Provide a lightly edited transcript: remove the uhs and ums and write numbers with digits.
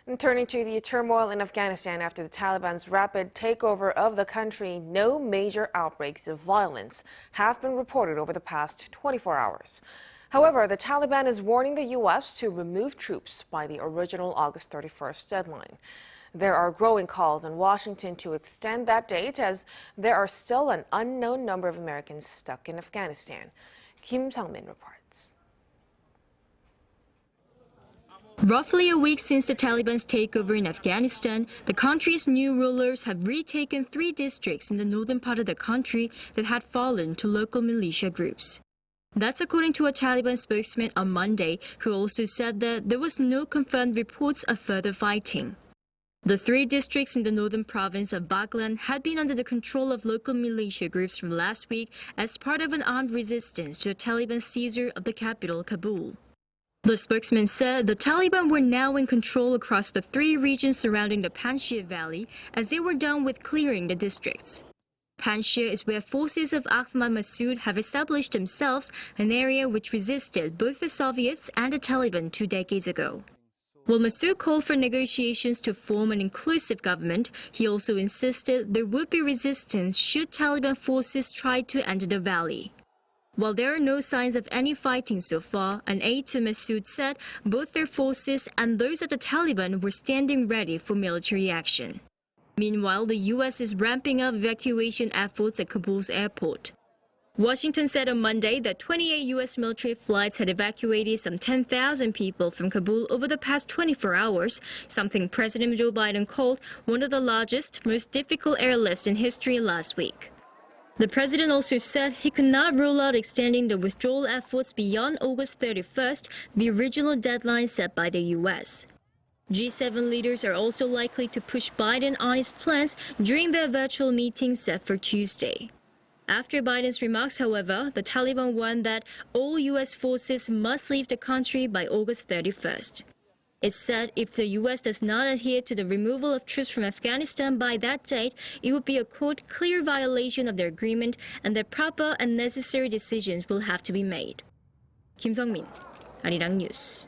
And turning to the turmoil in Afghanistan after the Taliban's rapid takeover of the country, no major outbreaks of violence have been reported over the past 24 hours. However, the Taliban is warning the U.S. to remove troops by the original August 31st deadline. There are growing calls in Washington to extend that date as there are still an unknown number of Americans stuck in Afghanistan. Kim Sang-min reports. Roughly a week since the Taliban's takeover in Afghanistan, the country's new rulers have retaken 3 districts in the northern part of the country that had fallen to local militia groups. That's according to a Taliban spokesman on Monday, who also said that there was no confirmed reports of further fighting. The 3 districts in the Northern Province of Baghlan had been under the control of local militia groups from last week as part of an armed resistance to the Taliban's seizure of the capital, Kabul. The spokesman said the Taliban were now in control across the 3 regions surrounding the Panjshir Valley as they were done with clearing the districts. Panjshir is where forces of Ahmad Massoud have established themselves, an area which resisted both the Soviets and the Taliban 2 decades ago. While Massoud called for negotiations to form an inclusive government, he also insisted there would be resistance should Taliban forces try to enter the valley. While there are no signs of any fighting so far, an aide to Massoud said both their forces and those of the Taliban were standing ready for military action. Meanwhile, the U.S. is ramping up evacuation efforts at Kabul's airport. Washington said on Monday that 28 U.S. military flights had evacuated some 10,000 people from Kabul over the past 24 hours, something President Joe Biden called one of the largest, most difficult airlifts in history last week. The president also said he could not rule out extending the withdrawal efforts beyond August 31st, the original deadline set by the U.S. G7 leaders are also likely to push Biden on his plans during their virtual meeting set for Tuesday. After Biden's remarks, however, the Taliban warned that all U.S. forces must leave the country by August 31st. It said if the U.S. does not adhere to the removal of troops from Afghanistan by that date, it would be a, quote, clear violation of their agreement and that proper and necessary decisions will have to be made. Kim Sang-min, Arirang News.